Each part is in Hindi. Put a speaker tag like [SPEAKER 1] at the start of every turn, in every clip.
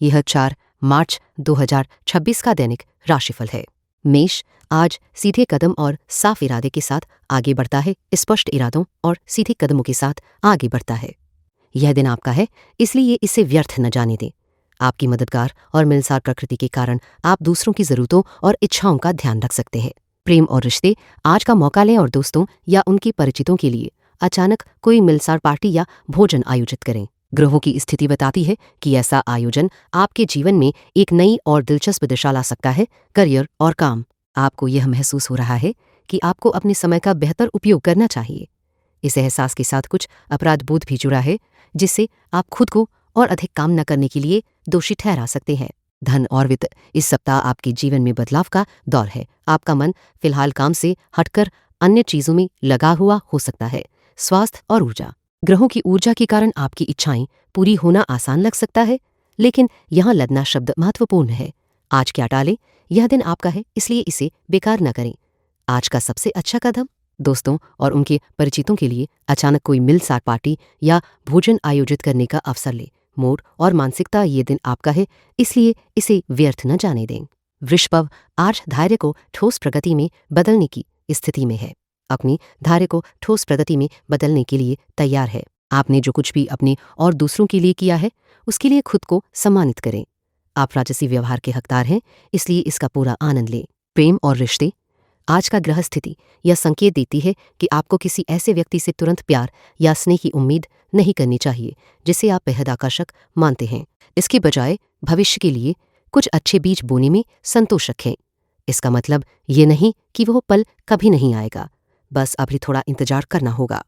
[SPEAKER 1] यह 4 मार्च 2026 का दैनिक राशिफल है। मेष आज सीधे कदम और साफ इरादे के साथ आगे बढ़ता है। स्पष्ट इरादों और सीधे कदमों के साथ आगे बढ़ता है। यह दिन आपका है, इसलिए इसे व्यर्थ न जाने दें। आपकी मददगार और मिलनसार प्रकृति के कारण आप दूसरों की जरूरतों और इच्छाओं का ध्यान रख सकते हैं। प्रेम और रिश्ते आज का मौका लें और दोस्तों या उनके परिचितों के लिए अचानक कोई मिलनसार पार्टी या भोजन आयोजित करें। ग्रहों की स्थिति बताती है कि ऐसा आयोजन आपके जीवन में एक नई और दिलचस्प दिशा ला सकता है। करियर और काम आपको यह महसूस हो रहा है कि आपको अपने समय का बेहतर उपयोग करना चाहिए। इस एहसास के साथ कुछ अपराध बोध भी जुड़ा है, जिससे आप खुद को और अधिक काम न करने के लिए दोषी ठहरा सकते हैं। धन और वित्त इस सप्ताह आपके जीवन में बदलाव का दौर है। आपका मन फिलहाल काम से हटकर अन्य चीजों में लगा हुआ हो सकता है। स्वास्थ्य और ऊर्जा ग्रहों की ऊर्जा के कारण आपकी इच्छाएं पूरी होना आसान लग सकता है, लेकिन यहाँ लदना शब्द महत्वपूर्ण है। आज क्या टालें, यह दिन आपका है, इसलिए इसे बेकार न करें। आज का सबसे अच्छा कदम दोस्तों और उनके परिचितों के लिए अचानक कोई मिलनसार पार्टी या भोजन आयोजित करने का अवसर ले। मूड और मानसिकता ये दिन आपका है, इसलिए इसे व्यर्थ न जाने दें। वृषभ आज धैर्य को ठोस प्रगति में बदलने की स्थिति में है। अपनी धैर्य को ठोस प्रगति में बदलने के लिए तैयार है। आपने जो कुछ भी अपने और दूसरों के लिए किया है, उसके लिए खुद को सम्मानित करें। आप राजसी व्यवहार के हकदार हैं, इसलिए इसका पूरा आनंद लें। प्रेम और रिश्ते आज का ग्रह स्थिति यह संकेत देती है कि आपको किसी ऐसे व्यक्ति से तुरंत प्यार या स्नेह की उम्मीद नहीं करनी चाहिए जिसे आप बेहद आकर्षक मानते हैं। इसके बजाय भविष्य के लिए कुछ अच्छे बीज बोने में संतोष रखें। इसका मतलब ये नहीं कि वह पल कभी नहीं आएगा, बस अभी थोड़ा इंतजार करना होगा।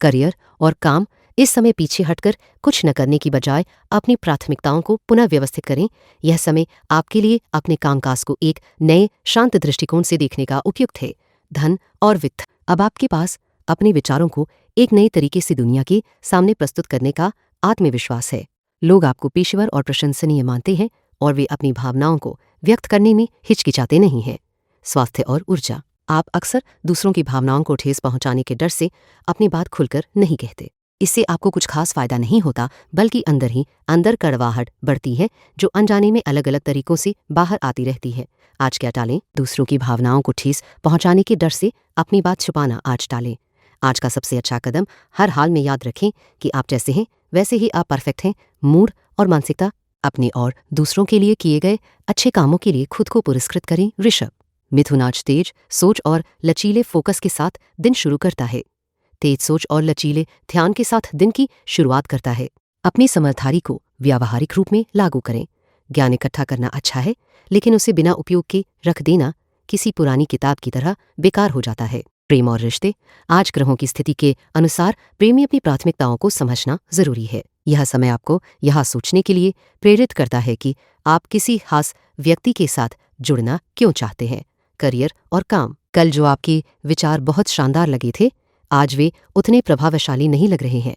[SPEAKER 1] करियर और काम इस समय पीछे हटकर कुछ न करने की बजाय अपनी प्राथमिकताओं को पुनः व्यवस्थित करें। यह समय आपके लिए अपने कामकाज को एक नए शांत दृष्टिकोण से देखने का उपयुक्त है। धन और वित्त अब आपके पास अपने विचारों को एक नए तरीके से दुनिया के सामने प्रस्तुत करने का आत्मविश्वास है। लोग आपको पेशेवर और प्रशंसनीय मानते हैं और वे अपनी भावनाओं को व्यक्त करने में हिचकिचाते नहीं हैं। स्वास्थ्य और ऊर्जा आप अक्सर दूसरों की भावनाओं को ठेस पहुंचाने के डर से अपनी बात खुलकर नहीं कहते। इससे आपको कुछ खास फायदा नहीं होता, बल्कि अंदर ही अंदर कड़वाहट बढ़ती है जो अनजाने में अलग अलग तरीकों से बाहर आती रहती है। आज क्या टालें, दूसरों की भावनाओं को ठेस पहुंचाने के डर से अपनी बात छुपाना आज टालें। आज का सबसे अच्छा कदम हर हाल में याद रखें कि आप जैसे हैं वैसे ही आप परफेक्ट हैं। मूड और मानसिकता अपने और दूसरों के लिए किए गए अच्छे कामों के लिए खुद को पुरस्कृत करें। ऋषभ मिथुन आज तेज सोच और लचीले फोकस के साथ दिन शुरू करता है। तेज सोच और लचीले ध्यान के साथ दिन की शुरुआत करता है। अपनी समझदारी को व्यावहारिक रूप में लागू करें। ज्ञान इकट्ठा करना अच्छा है, लेकिन उसे बिना उपयोग के रख देना किसी पुरानी किताब की तरह बेकार हो जाता है। प्रेम और रिश्ते आज ग्रहों की स्थिति के अनुसार प्रेमी अपनी प्राथमिकताओं को समझना जरूरी है। यह समय आपको यह सोचने के लिए प्रेरित करता है कि आप किसी खास व्यक्ति के साथ जुड़ना क्यों चाहते हैं। करियर और काम कल जो आपके विचार बहुत शानदार लगे थे, आज वे उतने प्रभावशाली नहीं लग रहे हैं।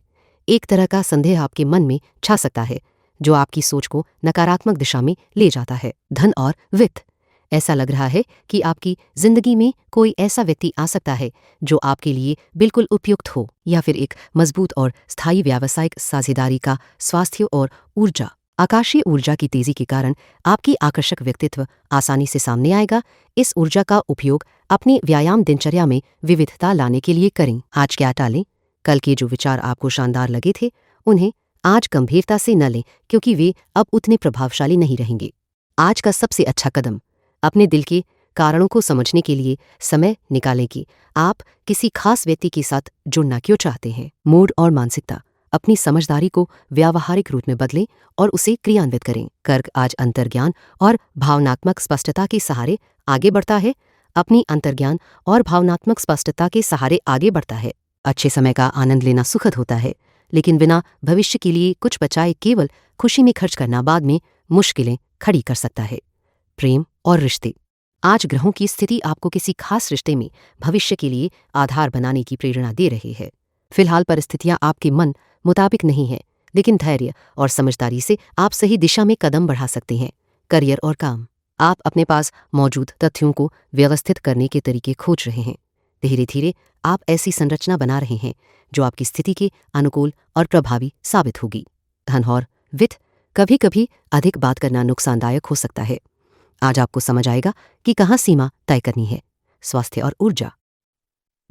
[SPEAKER 1] एक तरह का संदेह आपके मन में छा सकता है जो आपकी सोच को नकारात्मक दिशा में ले जाता है। धन और वित्त ऐसा लग रहा है कि आपकी जिंदगी में कोई ऐसा व्यक्ति आ सकता है जो आपके लिए बिल्कुल उपयुक्त हो, या फिर एक मजबूत और स्थायी व्यावसायिक साझेदारी का स्वास्थ्य और ऊर्जा आकाशीय ऊर्जा की तेजी के कारण आपकी आकर्षक व्यक्तित्व आसानी से सामने आएगा। इस ऊर्जा का उपयोग अपनी व्यायाम दिनचर्या में विविधता लाने के लिए करें। आज क्या टालें, कल के जो विचार आपको शानदार लगे थे उन्हें आज गंभीरता से न लें, क्योंकि वे अब उतने प्रभावशाली नहीं रहेंगे। आज का सबसे अच्छा कदम अपने दिल के कारणों को समझने के लिए समय निकालें कि आप किसी खास व्यक्ति के साथ जुड़ना क्यों चाहते हैं। मूड और मानसिकता अपनी समझदारी को व्यावहारिक रूप में बदलें और उसे क्रियान्वित करें। कर्क आज अंतर्ज्ञान और भावनात्मक स्पष्टता के सहारे आगे बढ़ता है। अपनी अंतर्ज्ञान और भावनात्मक स्पष्टता के सहारे आगे बढ़ता है। अच्छे समय का आनंद लेना सुखद होता है, लेकिन बिना भविष्य के लिए कुछ बचाए केवल खुशी में खर्च करना बाद में मुश्किलें खड़ी कर सकता है। प्रेम और रिश्ते आज ग्रहों की स्थिति आपको किसी खास रिश्ते में भविष्य के लिए आधार बनाने की प्रेरणा दे रही है। फिलहाल परिस्थितियां आपके मन मुताबिक नहीं है, लेकिन धैर्य और समझदारी से आप सही दिशा में कदम बढ़ा सकते हैं। करियर और काम आप अपने पास मौजूद तथ्यों को व्यवस्थित करने के तरीके खोज रहे हैं। धीरे धीरे आप ऐसी संरचना बना रहे हैं जो आपकी स्थिति के अनुकूल और प्रभावी साबित होगी। धन और वित्त कभी कभी अधिक बात करना नुकसानदायक हो सकता है। आज आपको समझ आएगा कि कहाँ सीमा तय करनी है। स्वास्थ्य और ऊर्जा।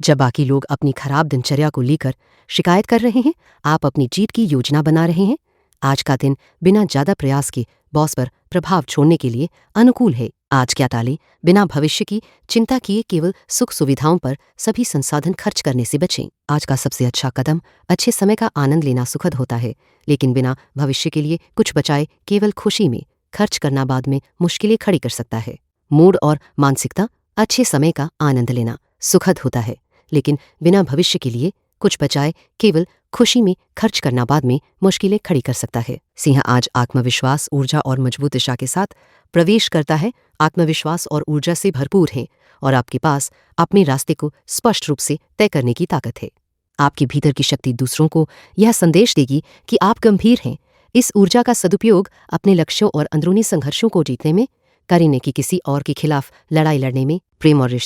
[SPEAKER 1] जब बाकी लोग अपनी खराब दिनचर्या को लेकर शिकायत कर रहे हैं, आप अपनी जीत की योजना बना रहे हैं। आज का दिन बिना ज्यादा प्रयास के बॉस पर प्रभाव छोड़ने के लिए अनुकूल है। आज क्या टालें, बिना भविष्य की चिंता किए केवल सुख सुविधाओं पर सभी संसाधन खर्च करने से बचें। आज का सबसे अच्छा कदम, अच्छे समय का आनंद लेना सुखद होता है, लेकिन बिना भविष्य के लिए कुछ बचाए केवल खुशी में खर्च करना बाद में मुश्किलें खड़ी कर सकता है। मूड और मानसिकता। अच्छे समय का आनंद लेना सुखद होता है, लेकिन बिना भविष्य के लिए कुछ बचाए केवल खुशी में खर्च करना बाद में मुश्किलें खड़ी कर सकता है। सिंह आज आत्मविश्वास, ऊर्जा और मजबूत दिशा के साथ प्रवेश करता है। आत्मविश्वास और ऊर्जा से भरपूर है और आपके पास अपने रास्ते को स्पष्ट रूप से तय करने की ताकत है। आपके भीतर की शक्ति दूसरों को यह संदेश देगी कि आप गंभीर हैं। इस ऊर्जा का सदुपयोग अपने लक्ष्यों और अंदरूनी संघर्षों को जीतने में करें कि किसी और के खिलाफ लड़ाई लड़ने में। प्रेम और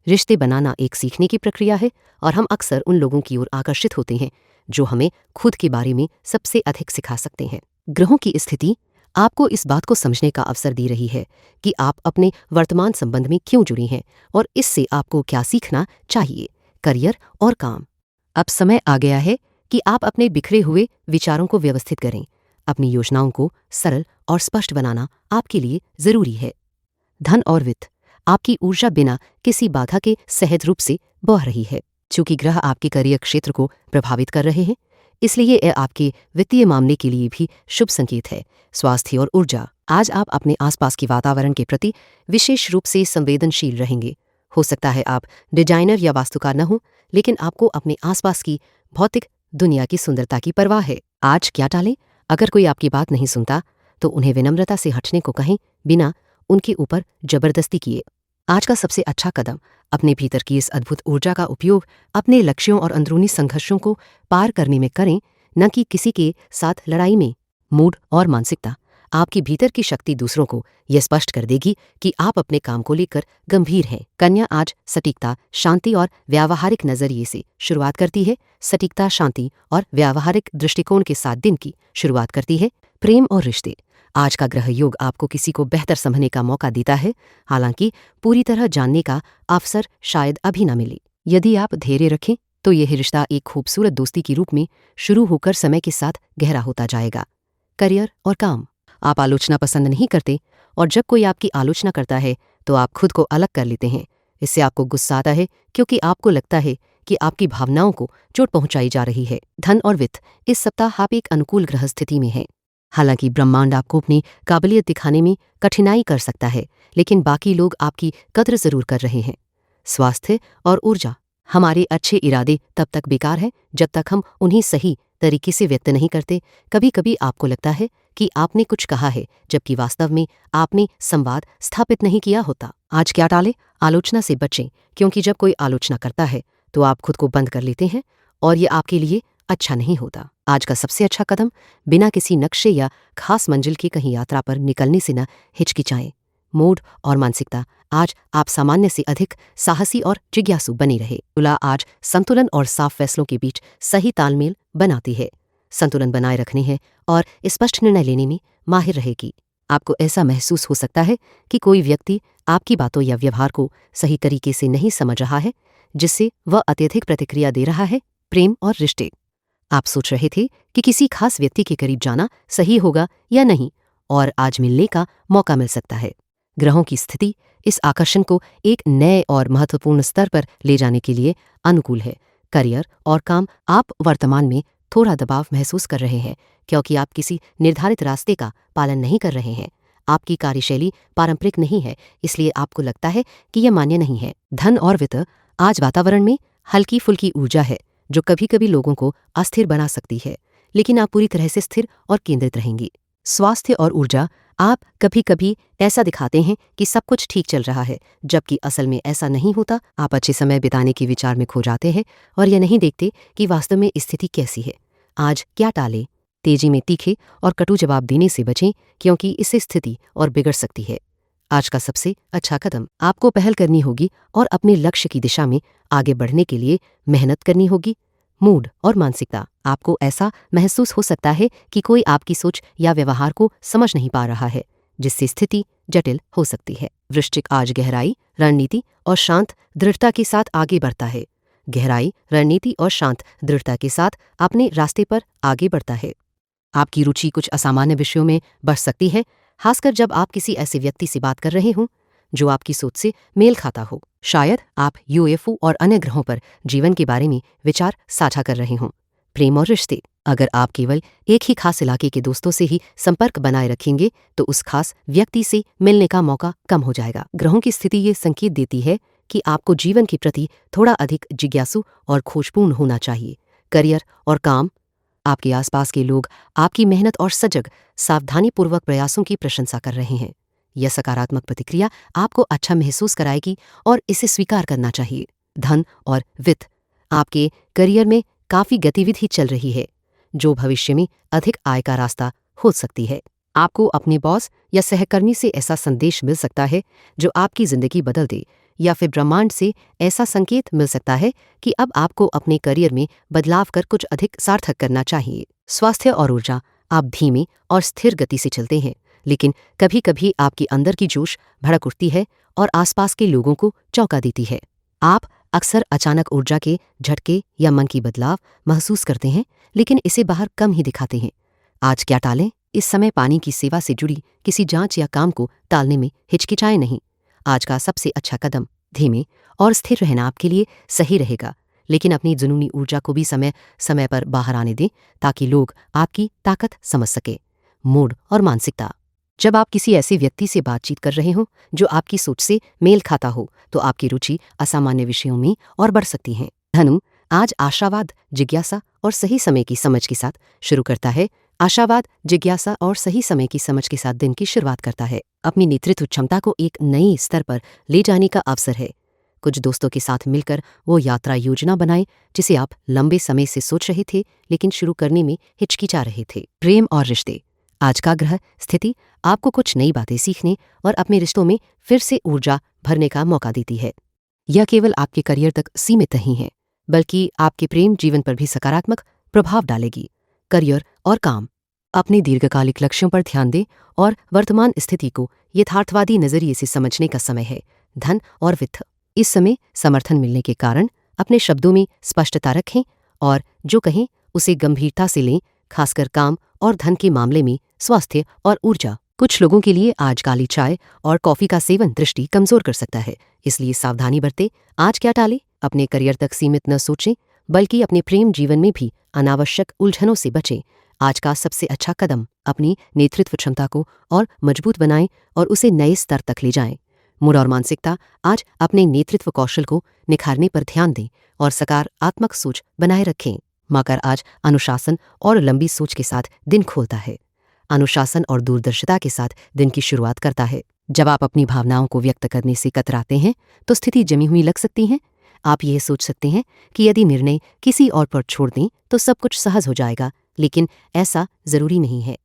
[SPEAKER 1] रिश्ते बनाना एक सीखने की प्रक्रिया है और हम अक्सर उन लोगों की ओर आकर्षित होते हैं जो हमें खुद के बारे में सबसे अधिक सिखा सकते हैं। ग्रहों की स्थिति आपको इस बात को समझने का अवसर दे रही है कि आप अपने वर्तमान संबंध में क्यों जुड़ी हैं और इससे आपको क्या सीखना चाहिए। करियर और काम। अब समय आ गया है कि आप अपने बिखरे हुए विचारों को व्यवस्थित करें। अपनी योजनाओं को सरल और स्पष्ट बनाना आपके लिए जरूरी है। धन और वित्त। आपकी ऊर्जा बिना किसी बाधा के सहज रूप से बह रही है। चूंकि ग्रह आपके करियर क्षेत्र को प्रभावित कर रहे हैं, इसलिए यह आपके वित्तीय मामले के लिए भी शुभ संकेत है। स्वास्थ्य और ऊर्जा। आज आप अपने आसपास के वातावरण के प्रति विशेष रूप से संवेदनशील रहेंगे। हो सकता है आप डिजाइनर या वास्तुकार न हो, लेकिन आपको अपने आसपास की भौतिक दुनिया की सुंदरता की परवाह है। आज क्या टालें, अगर कोई आपकी बात नहीं सुनता तो उन्हें विनम्रता से हटने को कहें, बिना उनके ऊपर जबरदस्ती किए। आज का सबसे अच्छा कदम, अपने भीतर की इस अद्भुत ऊर्जा का उपयोग अपने लक्ष्यों और अंदरूनी संघर्षों को पार करने में करें, न कि किसी के साथ लड़ाई में। मूड और मानसिकता। आपकी भीतर की शक्ति दूसरों को यह स्पष्ट कर देगी कि आप अपने काम को लेकर गंभीर हैं। कन्या आज सटीकता, शांति और व्यावहारिक नजरिए से शुरुआत करती है। सटीकता, शांति और व्यावहारिक दृष्टिकोण के साथ दिन की शुरुआत करती है। प्रेम और रिश्ते। आज का ग्रह योग आपको किसी को बेहतर समझने का मौका देता है, हालांकि पूरी तरह जानने का अवसर शायद अभी न मिले। यदि आप धैर्य रखें तो यह रिश्ता एक खूबसूरत दोस्ती के रूप में शुरू होकर समय के साथ गहरा होता जाएगा। करियर और काम। आप आलोचना पसंद नहीं करते और जब कोई आपकी आलोचना करता है तो आप खुद को अलग कर लेते हैं। इससे आपको गुस्सा आता है क्योंकि आपको लगता है कि आपकी भावनाओं को चोट पहुंचाई जा रही है। धन और वित्त। इस सप्ताह आप एक अनुकूल ग्रह स्थिति में हैं। हालांकि ब्रह्मांड आपको अपनी काबिलियत दिखाने में कठिनाई कर सकता है, लेकिन बाकी लोग आपकी कद्र जरूर कर रहे हैं। स्वास्थ्य और ऊर्जा। हमारे अच्छे इरादे तब तक बेकार हैं जब तक हम उन्हें सही तरीके से व्यक्त नहीं करते। कभी कभी आपको लगता है कि आपने कुछ कहा है, जबकि वास्तव में आपने संवाद स्थापित नहीं किया होता। आज क्या टालें, आलोचना से बचें, क्योंकि जब कोई आलोचना करता है तो आप खुद को बंद कर लेते हैं और ये आपके लिए अच्छा नहीं होता। आज का सबसे अच्छा कदम, बिना किसी नक्शे या खास मंजिल की कहीं यात्रा पर निकलने से न हिचकिचाएं। मूड और मानसिकता। आज आप सामान्य से अधिक साहसी और जिज्ञासु बने रहे। तुला आज संतुलन और साफ फैसलों के बीच सही तालमेल बनाती है। संतुलन बनाए रखने है और स्पष्ट निर्णय लेने में माहिर रहेगी। आपको ऐसा महसूस हो सकता है कि कोई व्यक्ति आपकी बातों या व्यवहार को सही तरीके से नहीं समझ रहा है, जिससे वह अत्यधिक प्रतिक्रिया दे रहा है। प्रेम और रिश्ते। आप सोच रहे थे कि किसी खास व्यक्ति के करीब जाना सही होगा या नहीं, और आज मिलने का मौका मिल सकता है। ग्रहों की स्थिति इस आकर्षण को एक नए और महत्वपूर्ण स्तर पर ले जाने के लिए अनुकूल है। करियर और काम। आप वर्तमान में थोड़ा दबाव महसूस कर रहे हैं क्योंकि आप किसी निर्धारित रास्ते का पालन नहीं कर रहे हैं। आपकी कार्यशैली पारंपरिक नहीं है, इसलिए आपको लगता है कि यह मान्य नहीं है। धन और वित्त। आज वातावरण में हल्की फुल्की ऊर्जा है जो कभी कभी लोगों को अस्थिर बना सकती है, लेकिन आप पूरी तरह से स्थिर और केंद्रित रहेंगी। स्वास्थ्य और ऊर्जा। आप कभी कभी ऐसा दिखाते हैं कि सब कुछ ठीक चल रहा है, जबकि असल में ऐसा नहीं होता। आप अच्छे समय बिताने के विचार में खो जाते हैं और यह नहीं देखते कि वास्तव में स्थिति कैसी है। आज क्या टालें, तेजी में तीखे और कटु जवाब देने से बचें, क्योंकि इससे स्थिति और बिगड़ सकती है। आज का सबसे अच्छा कदम, आपको पहल करनी होगी और अपने लक्ष्य की दिशा में आगे बढ़ने के लिए मेहनत करनी होगी। मूड और मानसिकता। आपको ऐसा महसूस हो सकता है कि कोई आपकी सोच या व्यवहार को समझ नहीं पा रहा है, जिससे स्थिति जटिल हो सकती है। वृश्चिक आज गहराई, रणनीति और शांत दृढ़ता के साथ आगे बढ़ता है। गहराई, रणनीति और शांत दृढ़ता के साथ अपने रास्ते पर आगे बढ़ता है। आपकी रुचि कुछ असामान्य विषयों में बढ़ सकती है, खासकर जब आप किसी ऐसे व्यक्ति से बात कर रहे हों जो आपकी सोच से मेल खाता हो। शायद आप यूएफओ और अन्य ग्रहों पर जीवन के बारे में विचार साझा कर रहे हों। प्रेम और रिश्ते, अगर आप केवल एक ही खास इलाके के दोस्तों से ही संपर्क बनाए रखेंगे तो उस खास व्यक्ति से मिलने का मौका कम हो जाएगा। ग्रहों की स्थिति ये संकेत देती है कि आपको जीवन के प्रति थोड़ा अधिक जिज्ञासु और खोजपूर्ण होना चाहिए। करियर और काम, आपके आसपास के लोग आपकी मेहनत और सजग, सावधानीपूर्वक प्रयासों की प्रशंसा कर रहे हैं। यह सकारात्मक प्रतिक्रिया आपको अच्छा महसूस कराएगी और इसे स्वीकार करना चाहिए। धन और वित्त, आपके करियर में काफी गतिविधि चल रही है, जो भविष्य में अधिक आय का रास्ता हो सकती है। आपको अपने बॉस या सहकर्मी से ऐसा संदेश मिल सकता है जो आपकी जिंदगी बदल दे, या फिर ब्रह्मांड से ऐसा संकेत मिल सकता है कि अब आपको अपने करियर में बदलाव कर कुछ अधिक सार्थक करना चाहिए। स्वास्थ्य और ऊर्जा, आप धीमे और स्थिर गति से चलते हैं, लेकिन कभी कभी आपके अंदर की जोश भड़क उठती है और आसपास के लोगों को चौंका देती है। आप अक्सर अचानक ऊर्जा के झटके या मन की बदलाव महसूस करते हैं, लेकिन इसे बाहर कम ही दिखाते हैं। आज क्या टालें? इस समय पानी की सेवा से जुड़ी किसी जांच या काम को टालने में हिचकिचाएं नहीं। आज का सबसे अच्छा कदम धीमे और स्थिर रहना आपके लिए सही रहेगा, लेकिन अपनी जुनूनी ऊर्जा को भी समय समय पर बाहर आने दें ताकि लोग आपकी ताकत समझ सके। मूड और मानसिकता, जब आप किसी ऐसे व्यक्ति से बातचीत कर रहे हो जो आपकी सोच से मेल खाता हो तो आपकी रुचि असामान्य विषयों में और बढ़ सकती है। धनु आज आशावाद, जिज्ञासा और सही समय की समझ के साथ शुरू करता है। आशावाद, जिज्ञासा और सही समय की समझ के साथ दिन की शुरुआत करता है। अपनी नेतृत्व क्षमता को एक नए स्तर पर ले जाने का अवसर है। कुछ दोस्तों के साथ मिलकर वो यात्रा योजना बनाएं जिसे आप लंबे समय से सोच रहे थे लेकिन शुरू करने में हिचकिचा रहे थे। प्रेम और रिश्ते, आज का ग्रह स्थिति आपको कुछ नई बातें सीखने और अपने रिश्तों में फिर से ऊर्जा भरने का मौका देती है। यह केवल आपके करियर तक सीमित नहीं है, बल्कि आपके प्रेम जीवन पर भी सकारात्मक प्रभाव डालेगी। करियर और काम, अपने दीर्घकालिक लक्ष्यों पर ध्यान दें और वर्तमान स्थिति को यथार्थवादी नजरिए से समझने का समय है। धन और वित्त, इस समय समर्थन मिलने के कारण अपने शब्दों में स्पष्टता रखें और जो कहें उसे गंभीरता से लें, खासकर काम और धन के मामले में। स्वास्थ्य और ऊर्जा, कुछ लोगों के लिए आज काली चाय और कॉफी का सेवन दृष्टि कमजोर कर सकता है, इसलिए सावधानी बरतें। आज क्या टालें? अपने करियर तक सीमित न सोचें, बल्कि अपने प्रेम जीवन में भी अनावश्यक उलझनों से बचें। आज का सबसे अच्छा कदम अपनी नेतृत्व क्षमता को और मजबूत बनाएं और उसे नए स्तर तक ले जाएं। मूड और मानसिकता, आज अपने नेतृत्व कौशल को निखारने पर ध्यान दें और सकारात्मक सोच बनाए रखें। मकर आज अनुशासन और लंबी सोच के साथ दिन खोलता है। अनुशासन और दूरदर्शिता के साथ दिन की शुरुआत करता है। जब आप अपनी भावनाओं को व्यक्त करने से कतराते हैं तो स्थिति जमी हुई लग सकती है। आप यह सोच सकते हैं कि यदि निर्णय किसी और पर छोड़ दें तो सब कुछ सहज हो जाएगा, लेकिन ऐसा जरूरी नहीं है।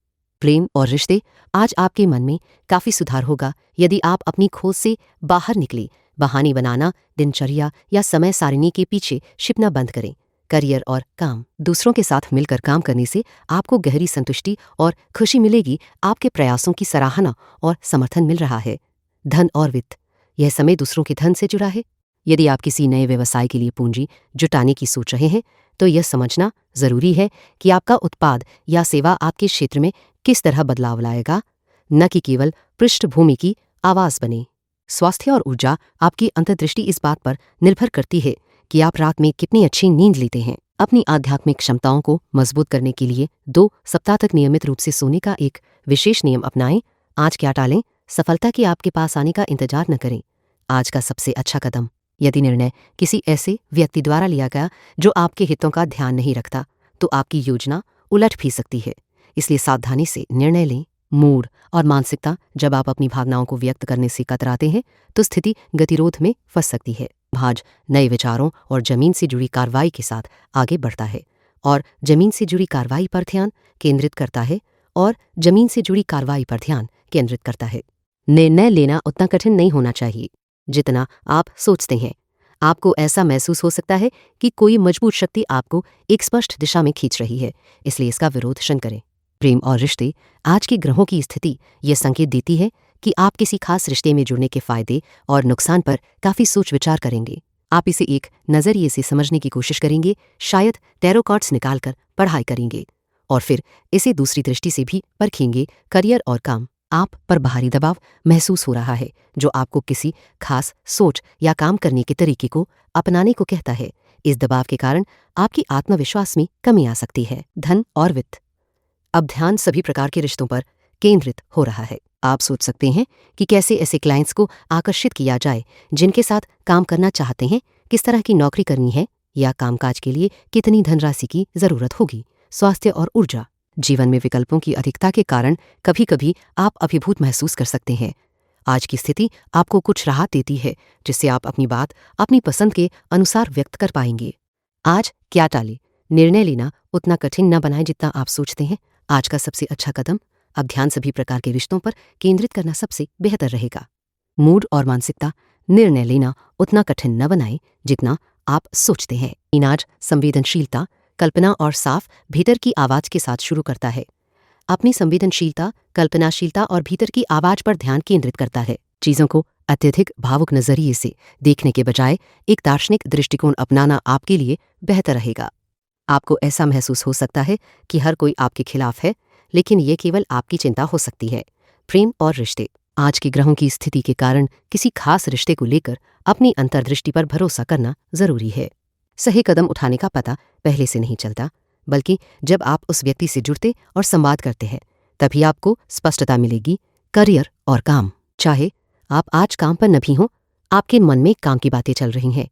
[SPEAKER 1] प्रेम और रिश्ते, आज आपके मन में काफी सुधार होगा यदि आप अपनी खोज से बाहर निकले। बहाने बनाना, दिनचर्या या समय सारिणी के पीछे छिपना बंद करें। करियर और काम, दूसरों के साथ मिलकर काम करने से आपको गहरी संतुष्टि और खुशी मिलेगी। आपके प्रयासों की सराहना और समर्थन मिल रहा है। धन और वित्त, यह समय दूसरों के धन से जुड़ा है। यदि आप किसी नए व्यवसाय के लिए पूंजी जुटाने की सोच रहे हैं तो यह समझना जरूरी है कि आपका उत्पाद या सेवा आपके क्षेत्र में किस तरह बदलाव लाएगा, न कि केवल पृष्ठभूमि की आवाज बने। स्वास्थ्य और ऊर्जा, आपकी अंतर्दृष्टि इस बात पर निर्भर करती है कि आप रात में कितनी अच्छी नींद लेते हैं। अपनी आध्यात्मिक क्षमताओं को मजबूत करने के लिए 2 सप्ताह तक नियमित रूप से सोने का एक विशेष नियम अपनाएं। आज क्या टालें? सफलता के आपके पास आने का इंतजार न करें। आज का सबसे अच्छा कदम, यदि निर्णय किसी ऐसे व्यक्ति द्वारा लिया गया जो आपके हितों का ध्यान नहीं रखता तो आपकी योजना उलट भी सकती है, इसलिए सावधानी से निर्णय लें। मूड और मानसिकता, जब आप अपनी भावनाओं को व्यक्त करने से कतराते हैं तो स्थिति गतिरोध में फंस सकती है। भाज नए विचारों और जमीन से जुड़ी कार्रवाई के साथ आगे बढ़ता है और जमीन से जुड़ी कार्रवाई पर ध्यान केंद्रित करता है निर्णय लेना उतना कठिन नहीं होना चाहिए जितना आप सोचते हैं। आपको ऐसा महसूस हो सकता है कि कोई मजबूत शक्ति आपको एक स्पष्ट दिशा में खींच रही है, इसलिए इसका विरोध शन करें। प्रेम और रिश्ते। आज की ग्रहों की स्थिति यह संकेत देती है कि आप किसी खास रिश्ते में जुड़ने के फायदे और नुकसान पर काफी सोच विचार करेंगे। आप इसे एक नजरिए से समझने की कोशिश करेंगे, शायद टैरो कार्ड्स निकालकर पढ़ाई करेंगे और फिर इसे दूसरी दृष्टि से भी परखेंगे। करियर और काम। आप पर बाहरी दबाव महसूस हो रहा है जो आपको किसी खास सोच या काम करने के तरीके को अपनाने को कहता है। इस दबाव के कारण आपकी आत्मविश्वास में कमी आ सकती है। धन और वित्त। अब ध्यान सभी प्रकार के रिश्तों पर केंद्रित हो रहा है। आप सोच सकते हैं कि कैसे ऐसे क्लाइंट्स को आकर्षित किया जाए जिनके साथ काम करना चाहते हैं, किस तरह की नौकरी करनी है या कामकाज के लिए कितनी धनराशि की जरूरत होगी। स्वास्थ्य और ऊर्जा। जीवन में विकल्पों की अधिकता के कारण कभी कभी आप अभिभूत महसूस कर सकते हैं। आज की स्थिति आपको कुछ राहत देती है जिससे आप अपनी बात अपनी पसंद के अनुसार व्यक्त कर पाएंगे। आज क्या टालें। निर्णय लेना उतना कठिन न बनाएं जितना आप सोचते हैं। आज का सबसे अच्छा कदम अब ध्यान सभी प्रकार के रिश्तों पर केंद्रित करना सबसे बेहतर रहेगा। मूड और मानसिकता। निर्णय लेना उतना कठिन न बनाएं जितना आप सोचते हैं। आज संवेदनशीलता, कल्पना और साफ भीतर की आवाज के साथ शुरू करता है। अपनी संवेदनशीलता, कल्पनाशीलता और भीतर की आवाज पर ध्यान केंद्रित करता है। चीजों को अत्यधिक भावुक नजरिए से देखने के बजाय एक दार्शनिक दृष्टिकोण अपनाना आपके लिए बेहतर रहेगा। आपको ऐसा महसूस हो सकता है कि हर कोई आपके खिलाफ है, लेकिन यह केवल आपकी चिंता हो सकती है। प्रेम और रिश्ते। आज की ग्रहों की स्थिति के कारण किसी खास रिश्ते को लेकर अपनी अंतर्दृष्टि पर भरोसा करना जरूरी है। सही कदम उठाने का पता पहले से नहीं चलता, बल्कि जब आप उस व्यक्ति से जुड़ते और संवाद करते हैं तभी आपको स्पष्टता मिलेगी। करियर और काम। चाहे आप आज काम पर न भी हों, आपके मन में काम की बातें चल रही हैं।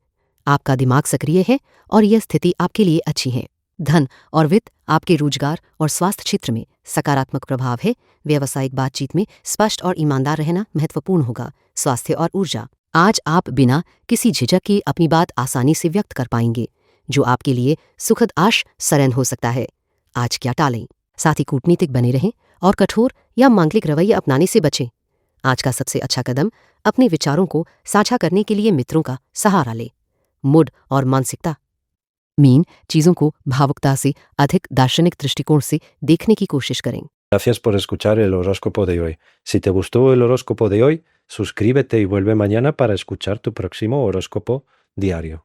[SPEAKER 1] आपका दिमाग सक्रिय है और यह स्थिति आपके लिए अच्छी है। धन और वित्त। आपके रोजगार और स्वास्थ्य क्षेत्र में सकारात्मक प्रभाव है। व्यावसायिक बातचीत में स्पष्ट और ईमानदार रहना महत्वपूर्ण होगा। स्वास्थ्य और ऊर्जा। आज आप बिना किसी झिझक के अपनी बात आसानी से व्यक्त कर पाएंगे, जो आपके लिए सुखद आश्चर्य हो सकता है। आज क्या टालें। साथ ही कूटनीतिक बने रहें और कठोर या मांगलिक रवैया अपनाने से बचें। आज का सबसे अच्छा कदम अपने विचारों को साझा करने के लिए मित्रों का सहारा लें। मूड और मानसिकता। मीन चीजों को भावुकता से अधिक दार्शनिक दृष्टिकोण से देखने की कोशिश करें।
[SPEAKER 2] Gracias por escuchar el horóscopo de hoy. Si te gustó el horóscopo de hoy, suscríbete y vuelve mañana para escuchar tu próximo horóscopo diario.